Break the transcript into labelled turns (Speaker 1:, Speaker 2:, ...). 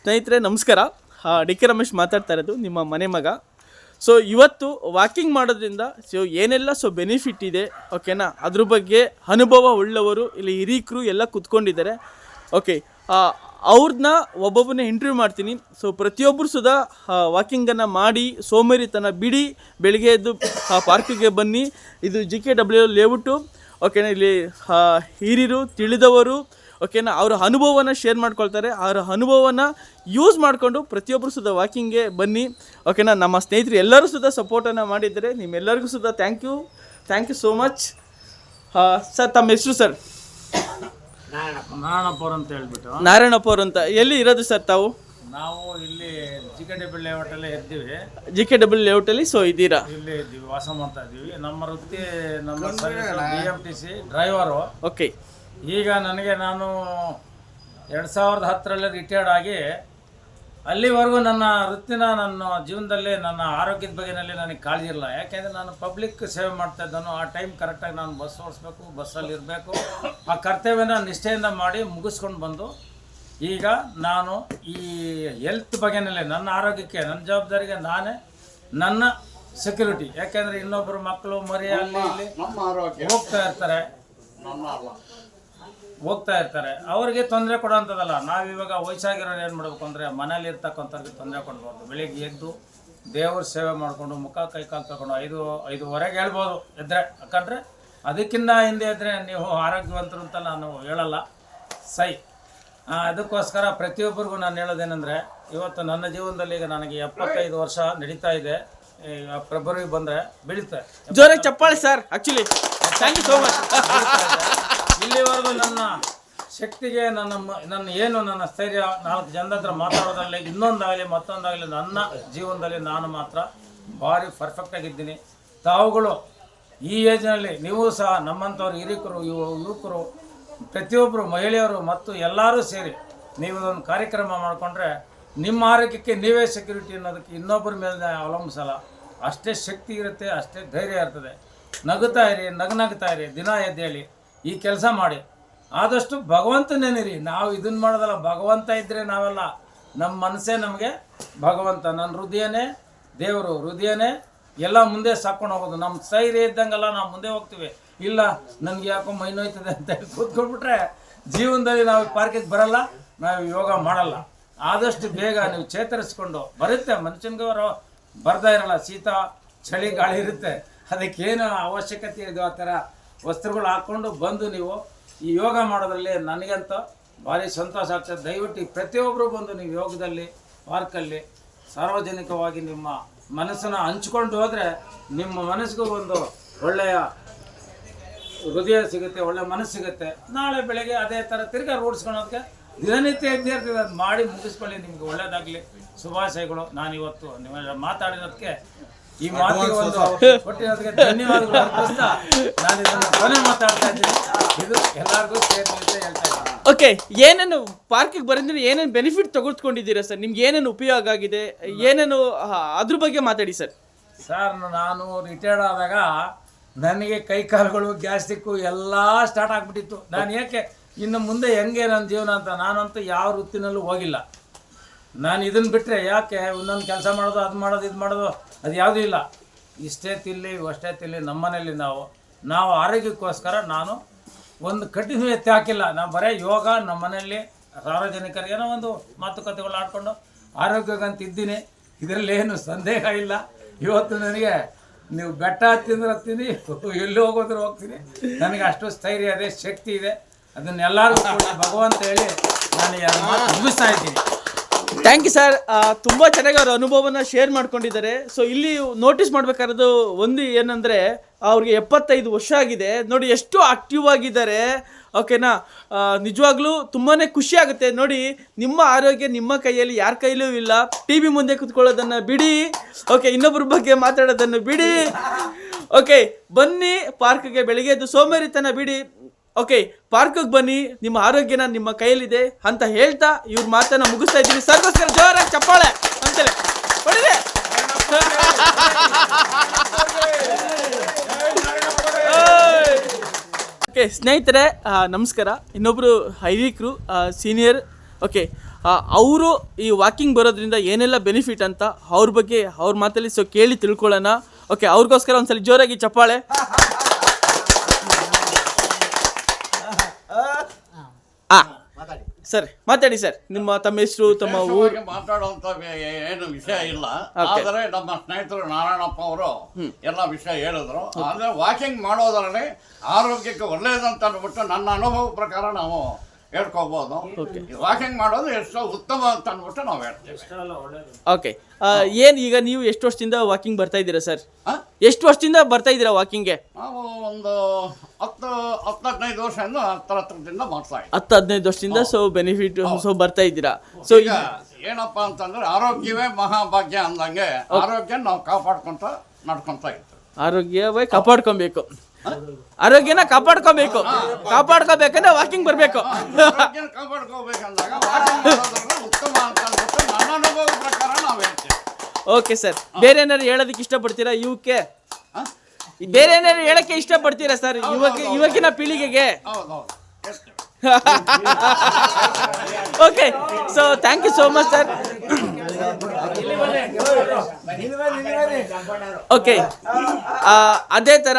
Speaker 1: ಸ್ನೇಹಿತರೆ ನಮಸ್ಕಾರ. D K Ramesh ಮಾತಾಡ್ತಾ ಇರೋದು, ನಿಮ್ಮ ಮನೆ ಮಗ. ಸೊ ಇವತ್ತು ವಾಕಿಂಗ್ ಮಾಡೋದ್ರಿಂದ ಏನೆಲ್ಲ ಬೆನಿಫಿಟ್ ಇದೆ ಓಕೆನಾ, ಅದ್ರ ಬಗ್ಗೆ ಅನುಭವ ಉಳ್ಳವರು ಇಲ್ಲಿ ಹಿರೀಕರು ಎಲ್ಲ ಕೂತ್ಕೊಂಡಿದ್ದಾರೆ. ಓಕೆ, ಅವ್ರನ್ನ ಒಬ್ಬೊಬ್ಬನೇ ಇಂಟರ್ವ್ಯೂ ಮಾಡ್ತೀನಿ. ಸೊ ಪ್ರತಿಯೊಬ್ಬರು ಸುಧಾ ವಾಕಿಂಗನ್ನು ಮಾಡಿ ಸೋಮೇರಿತನ ಬಿಡಿ, ಬೆಳಿಗ್ಗೆ ಎದ್ದು ಪಾರ್ಕಿಗೆ ಬನ್ನಿ. ಇದು JKW ಲೇಔಟು ಓಕೆನಾ. ಇಲ್ಲಿ ಹಿರಿಯರು ತಿಳಿದವರು ಓಕೆನಾ ಅವರ ಅನುಭವನ ಶೇರ್ ಮಾಡ್ಕೊಳ್ತಾರೆ. ಅವರ ಅನುಭವನ ಯೂಸ್ ಮಾಡಿಕೊಂಡು ಪ್ರತಿಯೊಬ್ಬರು ಸುಧಾ ವಾಕಿಂಗ್ಗೆ ಬನ್ನಿ ಓಕೆನಾ. ನಮ್ಮ ಸ್ನೇಹಿತರು ಎಲ್ಲರೂ ಸುಧಾ ಸಪೋರ್ಟನ್ನು ಮಾಡಿದ್ದಾರೆ. ನಿಮ್ಮೆಲ್ಲರಿಗೂ Sudha thank you so much. Sir ತಮ್ಮ ಹೆಸರು ಸರ್?
Speaker 2: ನಾರಾಯಣಪ್ಪವ್ರು ಅಂತ ಹೇಳ್ಬಿಟ್ಟು.
Speaker 1: ನಾರಾಯಣಪ್ಪವ್ರು ಅಂತ. ಎಲ್ಲಿ ಇರೋದು ಸರ್ ತಾವು?
Speaker 2: ನಾವು ಇಲ್ಲಿ JKW ಲೇಔಟಲ್ಲೇ ಇರ್ತೀವಿ.
Speaker 1: JKW ಲೇಔಟಲ್ಲಿ ಇದ್ದೀರಾ?
Speaker 2: ಇಲ್ಲಿ ಇದ್ದೀವಿ, ವಾಸ ಮಾಡ್ತಾ ಇದ್ದೀವಿ. ನಮ್ಮ ವೃತ್ತಿ ನಮ್ಮ BMTC ಡ್ರೈವರು.
Speaker 1: ಓಕೆ.
Speaker 2: ಈಗ ನಾನು 2010ರಲ್ಲಿ ರಿಟೈರ್ಡ್ ಆಗಿ ಅಲ್ಲಿವರೆಗೂ ನನ್ನ ವೃತ್ತಿನ ನನ್ನ ಜೀವನದಲ್ಲಿ ನನ್ನ ಆರೋಗ್ಯದ ಬಗ್ಗೆನಲ್ಲಿ ನನಗೆ ಕಾಳಜಿ ಇರಲ್ಲ. ಯಾಕೆಂದರೆ ನಾನು ಪಬ್ಲಿಕ್ ಸೇವೆ ಮಾಡ್ತಾ ಇದ್ದನು. ಆ ಟೈಮ್ ಕರೆಕ್ಟಾಗಿ ನಾನು ಬಸ್ ಓಡಿಸ್ಬೇಕು, ಬಸ್ಸಲ್ಲಿ ಇರಬೇಕು, ಆ ಕರ್ತವ್ಯನ ನಿಷ್ಠೆಯಿಂದ ಮಾಡಿ ಮುಗಿಸ್ಕೊಂಡು ಬಂದು ಈಗ ನಾನು ಈ ಹೆಲ್ತ್ ಬಗ್ಗೆನಲ್ಲೇ ನನ್ನ ಆರೋಗ್ಯಕ್ಕೆ ನನ್ನ ಜವಾಬ್ದಾರಿಗೆ ನಾನೇ ನನ್ನ ಸೆಕ್ಯೂರಿಟಿ. ಯಾಕೆಂದರೆ ಇನ್ನೊಬ್ಬರು ಮಕ್ಕಳು ಮರಿ ಅಲ್ಲಿ ಇಲ್ಲಿ ಹೋಗ್ತಾ ಇರ್ತಾರೆ ಅವ್ರಿಗೆ ತೊಂದರೆ ಕೊಡೋಂಥದ್ದಲ್ಲ. ನಾವಿವಾಗ ವಯಸ್ಸಾಗಿರೋರು ಏನು ಮಾಡಬೇಕು ಅಂದರೆ ಮನೇಲಿ ಇರ್ತಕ್ಕಂಥವ್ರಿಗೆ ತೊಂದರೆ ಕೊಡ್ಬಾರ್ದು. ಬೆಳಿಗ್ಗೆ ಎದ್ದು ದೇವ್ರ ಸೇವೆ ಮಾಡಿಕೊಂಡು ಮುಖ ಕೈ ಕಾಲು ತಗೊಂಡು 5:30 ಹೇಳ್ಬೋದು ಎದ್ರೆ. ಯಾಕಂದರೆ ಅದಕ್ಕಿಂತ ಹಿಂದೆ ಇದ್ದರೆ ನೀವು ಆರೋಗ್ಯವಂತರು ಅಂತ ನಾನು ಹೇಳಲ್ಲ. ಅದಕ್ಕೋಸ್ಕರ ಪ್ರತಿಯೊಬ್ಬರಿಗೂ ನಾನು ಹೇಳೋದೇನೆಂದರೆ, ಇವತ್ತು ನನ್ನ ಜೀವನದಲ್ಲಿ ಈಗ ನನಗೆ 75 ವರ್ಷ ನಡೀತಾ ಇದೆ. ಫೆಬ್ರವರಿ ಬಂದರೆ ಬೀಳುತ್ತೆ.
Speaker 1: ಜೋರಾಗಿ ಚಪ್ಪಾಳೆ sir. Actually thank you so much.
Speaker 2: ಇಲ್ಲಿವರೆಗೂ ನನ್ನ ಶಕ್ತಿಗೆ ನನ್ನ ಸ್ಥೈರ್ಯ 4 ಜನದ ಹತ್ರ ಮಾತಾಡೋದ್ರಲ್ಲಿ ಇನ್ನೊಂದಾಗಲಿ ಮತ್ತೊಂದಾಗಲಿ ನನ್ನ ಜೀವನದಲ್ಲಿ ನಾನು ಮಾತ್ರ ಭಾರಿ ಪರ್ಫೆಕ್ಟಾಗಿದ್ದೀನಿ. ತಾವುಗಳು ಈ ಏಜ್ನಲ್ಲಿ ನೀವು ಸಹ ನಮ್ಮಂಥವ್ರು ಹಿರಿಕರು ಯುವಕರು ಪ್ರತಿಯೊಬ್ಬರು ಮಹಿಳೆಯರು ಮತ್ತು ಎಲ್ಲರೂ ಸೇರಿ ನೀವು ಒಂದು ಕಾರ್ಯಕ್ರಮ ಮಾಡಿಕೊಂಡ್ರೆ ನಿಮ್ಮ ಆರೋಗ್ಯಕ್ಕೆ ನೀವೇ ಸೆಕ್ಯೂರಿಟಿ ಅನ್ನೋದಕ್ಕೆ ಇನ್ನೊಬ್ಬರ ಮೇಲೆ ಅವಲಂಬಿಸಲ್ಲ. ಅಷ್ಟೇ ಶಕ್ತಿ ಇರುತ್ತೆ, ಅಷ್ಟೇ ಧೈರ್ಯ ಇರ್ತದೆ. ನಗುತ್ತಾ ಇರಿ, ನಗ್ತಾ ಇರಿ, ದಿನ ಎದ್ದೇಳಿ ಈ ಕೆಲಸ ಮಾಡಿ. ಆದಷ್ಟು ಭಗವಂತ ನೆನಿರಿ. ನಾವು ಇದನ್ನು ಮಾಡೋದಲ್ಲ, ಭಗವಂತ ಇದ್ದರೆ ನಾವೆಲ್ಲ, ನಮ್ಮ ಮನಸ್ಸೇ ನಮಗೆ ಭಗವಂತ. ನನ್ನ ಹೃದಯನೇ ದೇವರು, ಹೃದಯನೇ ಎಲ್ಲ ಮುಂದೆ ಸಾಕೊಂಡು ಹೋಗೋದು. ನಮ್ಮ ಸ್ಥೈರ್ಯ ಇದ್ದಂಗೆಲ್ಲ ನಾವು ಮುಂದೆ ಹೋಗ್ತೀವಿ. ಇಲ್ಲ ನನಗೆ ಯಾಕೋ ಮೈ ನೋಯ್ತದೆ ಅಂತ ಹೇಳಿ ಕೂತ್ಕೊಂಡ್ಬಿಟ್ರೆ ಜೀವನದಲ್ಲಿ ನಾವು ಪಾರ್ಕಿಗೆ ಬರಲ್ಲ, ನಾವು ಯೋಗ ಮಾಡಲ್ಲ. ಆದಷ್ಟು ಬೇಗ ನೀವು ಚೇತರಿಸ್ಕೊಂಡು ಬರುತ್ತೆ. ಮನುಷ್ಯನಿಗೆ ಬರ್ತಾ ಇರಲ್ಲ, ಶೀತ ಚಳಿ ಗಾಳಿ ಇರುತ್ತೆ. ಅದಕ್ಕೇನು ಅವಶ್ಯಕತೆ ಇದೆ ಆ ಥರ ವಸ್ತ್ರಗಳು ಹಾಕ್ಕೊಂಡು ಬಂದು ನೀವು ಈ ಯೋಗ ಮಾಡೋದ್ರಲ್ಲಿ ನನಗಂತ ಭಾರಿ ಸಂತೋಷ ಆಗ್ತದೆ. ದಯವಿಟ್ಟು ಪ್ರತಿಯೊಬ್ಬರು ಬಂದು ನೀವು ಯೋಗದಲ್ಲಿ ಪಾರ್ಕಲ್ಲಿ ಸಾರ್ವಜನಿಕವಾಗಿ ನಿಮ್ಮ ಮನಸ್ಸನ್ನು ಹಂಚ್ಕೊಂಡು ಹೋದರೆ ನಿಮ್ಮ ಮನಸ್ಸಿಗೂ ಒಂದು ಒಳ್ಳೆಯ ಹೃದಯ ಸಿಗುತ್ತೆ, ಒಳ್ಳೆಯ ಮನಸ್ಸು ಸಿಗುತ್ತೆ. ನಾಳೆ ಬೆಳಗ್ಗೆ ಅದೇ ಥರ ತಿರ್ಗಾ ರೂಢಿಸ್ಕೊಳೋದಕ್ಕೆ ದಿನನಿತ್ಯ ಇದ್ದೇ ಇರ್ತದೆ. ಅದು ಮಾಡಿ ಮುಗಿಸ್ಕೊಳ್ಳಿ, ನಿಮ್ಗೆ ಒಳ್ಳೇದಾಗಲಿ. ಶುಭಾಶಯಗಳು. ನಾನಿವತ್ತು ನಿಮ್ಮೆಲ್ಲ ಮಾತಾಡಿರೋದಕ್ಕೆ ಈ ಮಾತಿಗೆ ಒಂದು ಕೊಟ್ಟಿರೋದಕ್ಕೆ ಧನ್ಯವಾದಗಳು ಅರ್ಪಿಸ್ತಾ ನಾನು ಇದನ್ನು ಕೊನೆ ಮಾತಾಡ್ತಾ ಇದ್ದೀನಿ. ಇದು ಎಲ್ಲರಿಗೂ ಸೇರಿ ಅಂತ ಹೇಳ್ತಾ ಇದ್ದೀನಿ.
Speaker 1: ಓಕೆ, ಏನೇನು ಪಾರ್ಕಿಗೆ ಬರೋದ್ರೆ ಏನೇನು ಬೆನಿಫಿಟ್ ತೆಗೆದುಕೊಂಡಿದ್ದೀರಾ ಸರ್? ನಿಮ್ಗೆ ಏನೇನು ಉಪಯೋಗ ಆಗಿದೆ, ಏನೇನು ಅದ್ರ ಬಗ್ಗೆ ಮಾತಾಡಿ ಸರ್.
Speaker 2: ಸರ್, ನಾನು ರಿಟೈರ್ಡ್ ಆದಾಗ ನನಗೆ ಕೈ ಕಾಲುಗಳು ಗ್ಯಾಸ್ಟಿಕ್ಕು ಎಲ್ಲ ಸ್ಟಾರ್ಟ್ ಆಗಿಬಿಟ್ಟಿತ್ತು. ನಾನು ಏಕೆ ಇನ್ನು ಮುಂದೆ ಹೆಂಗೆ ನನ್ನ ಜೀವನ ಅಂತ ನಾನಂತೂ ಯಾವ ವೃತ್ತಿನಲ್ಲೂ ಹೋಗಿಲ್ಲ. ನಾನು ಇದನ್ನು ಬಿಟ್ಟರೆ ಯಾಕೆ ಇನ್ನೊಂದು ಕೆಲಸ ಮಾಡೋದು, ಅದು ಮಾಡೋದು, ಇದು ಮಾಡೋದು, ಅದು ಯಾವುದೂ ಇಲ್ಲ. ಇಷ್ಟೇ ತಿಲ್ಲಿ ಅಷ್ಟೇ ತಿಲ್ಲಿ ನಮ್ಮನೇಲಿ ನಾವು ಆರೋಗ್ಯಕ್ಕೋಸ್ಕರ ನಾನು ಒಂದು ಕಠಿಣ ಎತ್ತಿ ಹಾಕಿಲ್ಲ. ನಾವು ಬರೀ ಯೋಗ ನಮ್ಮ ಮನೆಯಲ್ಲಿ ಸಾರ್ವಜನಿಕರಿಗೆ ಏನೋ ಒಂದು ಮಾತುಕತೆಗಳು ಆಡ್ಕೊಂಡು ಆರೋಗ್ಯಕ್ಕಂತ ಇದ್ದೀನಿ. ಇದರಲ್ಲಿ ಏನು ಸಂದೇಹ ಇಲ್ಲ. ಇವತ್ತು ನನಗೆ ನೀವು ಬೆಟ್ಟ ಹತ್ತಿಂದ್ರೆ ಹತ್ತೀನಿ, ಎಲ್ಲಿ ಹೋಗೋದ್ರೆ ಹೋಗ್ತೀನಿ. ನನಗೆ ಅಷ್ಟು ಸ್ಥೈರ್ಯ ಇದೆ, ಶಕ್ತಿ ಇದೆ. ಅದನ್ನೆಲ್ಲರಿಗೂ ಭಗವಂತ ಹೇಳಿ ನಾನು ಮುಗಿಸ್ತಾ ಇದ್ದೀನಿ.
Speaker 1: Thank you sir. ತುಂಬ ಚೆನ್ನಾಗಿ ಅವ್ರ ಅನುಭವನ ಶೇರ್ ಮಾಡ್ಕೊಂಡಿದ್ದಾರೆ. ಸೊ ಇಲ್ಲಿ ನೋಟಿಸ್ ಮಾಡಬೇಕಾಗಿರೋದು ಒಂದು ಏನಂದರೆ, ಅವ್ರಿಗೆ 75 ವರ್ಷ ಆಗಿದೆ. ನೋಡಿ ಎಷ್ಟು ಆಕ್ಟಿವ್ ಆಗಿದ್ದಾರೆ ಓಕೆನಾ. ನಿಜವಾಗ್ಲೂ ತುಂಬಾ ಖುಷಿ ಆಗುತ್ತೆ ನೋಡಿ. ನಿಮ್ಮ ಆರೋಗ್ಯ ನಿಮ್ಮ ಕೈಯಲ್ಲಿ, ಯಾರ ಕೈಲೂ ಇಲ್ಲ. TV ಮುಂದೆ ಕೂತ್ಕೊಳ್ಳೋದನ್ನು ಬಿಡಿ, ಓಕೆ, ಇನ್ನೊಬ್ಬರ ಬಗ್ಗೆ ಮಾತಾಡೋದನ್ನು ಬಿಡಿ. ಓಕೆ, ಬನ್ನಿ ಪಾರ್ಕ್ಗೆ, ಬೆಳಿಗ್ಗೆ ಎದ್ದು ಸೋಮೇರಿತನ ಬಿಡಿ. ಓಕೆ, ಪಾರ್ಕಿಗೆ ಬನ್ನಿ, ನಿಮ್ಮ ಆರೋಗ್ಯನ ನಿಮ್ಮ ಕೈಯಲ್ಲಿದೆ ಅಂತ ಹೇಳ್ತಾ ಇವ್ರ ಮಾತನ್ನ ಮುಗಿಸ್ತಾ ಇದ್ದೀನಿ. ಸರ್ಗೋಸ್ಕರ ಜೋರಾಗಿ ಚಪ್ಪಾಳೆ ಅಂತೇಳಿ ಹೊಡಿದೆ. ಓಕೆ ಸ್ನೇಹಿತರೆ, ನಮಸ್ಕಾರ. ಇನ್ನೊಬ್ಬರು ಹಿರೀಕರು ಸೀನಿಯರ್. ಓಕೆ, ಅವರು ಈ ವಾಕಿಂಗ್ ಬರೋದ್ರಿಂದ ಏನೆಲ್ಲ ಬೆನಿಫಿಟ್ ಅಂತ ಅವ್ರ ಬಗ್ಗೆ ಅವ್ರ ಮಾತಲ್ಲಿ ಸೊ ಕೇಳಿ ತಿಳ್ಕೊಳ್ಳೋಣ. ಓಕೆ, ಅವ್ರಿಗೋಸ್ಕರ ಒಂದ್ಸಲ ಜೋರಾಗಿ ಚಪ್ಪಾಳೆ. ಸರ್ ಮಾತಾಡಿ ಸರ್, ತಮ್ಮ ಹೆಸರು, ತಮ್ಮ ಊರು.
Speaker 3: ಮಾತಾಡುವಂತ ಏನು ವಿಷಯ ಇಲ್ಲ, ಆದರೆ ನಮ್ಮ ಸ್ನೇಹಿತರು ನಾರಾಯಣಪ್ಪ ಅವರು ಎಲ್ಲ ವಿಷಯ ಹೇಳಿದ್ರು. ಅಂದ್ರೆ ವಾಕಿಂಗ್ ಮಾಡೋದ್ರಲ್ಲಿ ಆರೋಗ್ಯಕ್ಕೆ ಒಳ್ಳೆಯದಂತ ಅಂದ್ಬಿಟ್ಟು ನನ್ನ ಅನುಭವ ಪ್ರಕಾರ ನಾವು ಹೇಳ್ಕೋಬಹುದು. ವಾಕಿಂಗ್ ಮಾಡೋದು ಎಷ್ಟು ಉತ್ತಮ ಅಂತ ಅಂದ್ಬಿಟ್ಟು ನಾವು ಹೇಳ್ತೀವಿ.
Speaker 1: ಓಕೆ, ಏನು ಈಗ ನೀವು ಎಷ್ಟು ವರ್ಷದಿಂದ ವಾಕಿಂಗ್ ಬರ್ತಾ ಇದ್ದೀರಾ ಸರ್? ಎಷ್ಟು ವರ್ಷದಿಂದ ಬರ್ತಾ ಇದ್ದೀರಾ ವಾಕಿಂಗ್ಗೆ?
Speaker 3: ನಾವು ಒಂದು 10-15 ವರ್ಷದಿಂದ ಹತ್ರದಿಂದ ಮಾಡ್ತಾ ಇದ್ದೀವಿ.
Speaker 1: 10-15 ವರ್ಷದಿಂದ ಸೊ ಬೆನಿಫಿಟ್ ಸೊ ಬರ್ತಾ ಇದ್ದೀರಾ. ಸೊ
Speaker 3: ಈಗ ಏನಪ್ಪಾ ಅಂತಂದ್ರೆ ಆರೋಗ್ಯವೇ ಮಹಾಭಾಗ್ಯ ಅಂದಂಗೆ ಆರೋಗ್ಯ ನಾವು ಕಾಪಾಡ್ಕೊಂತ ನಡ್ಕೊಂತ ಇರ್ತೀವಿ.
Speaker 1: ಆರೋಗ್ಯವೇ ಕಾಪಾಡ್ಕೊಬೇಕು, ಆರೋಗ್ಯನ ಕಾಪಾಡ್ಕೋಬೇಕು. ಕಾಪಾಡ್ಕೋಬೇಕಂದ್ರೆ ವಾಕಿಂಗ್ ಬರಬೇಕು.
Speaker 3: ಕಾಪಾಡ್ಕೋಬೇಕಂದಾಗ ವಾಕಿಂಗ್ ಮಾಡೋದ್ರಲ್ಲಿ ಉತ್ತಮ ಅಂತ ಅಂದ್ಬಿಟ್ಟು ನನ್ನ ಅನುಭವ ಪ್ರಕಾರ ನಾವು ಹೇಳ್ತೀವಿ.
Speaker 1: ಓಕೆ ಸರ್, ಬೇರೆ ಏನಾದ್ರು ಹೇಳೋದಕ್ಕೆ ಇಷ್ಟಪಡ್ತೀರಾ ಇವಕ್ಕೆ? ಬೇರೆ ಏನಾದ್ರು ಹೇಳಕ್ಕೆ ಇಷ್ಟಪಡ್ತೀರಾ ಸರ್ ಇವಾಗಿನ ಪೀಳಿಗೆಗೆ?
Speaker 3: ಹೌದೌದು ಹೇಳ್ತೀವಿ.
Speaker 1: Okay, so thank you so much sir. Okay, ಅದೇ ಥರ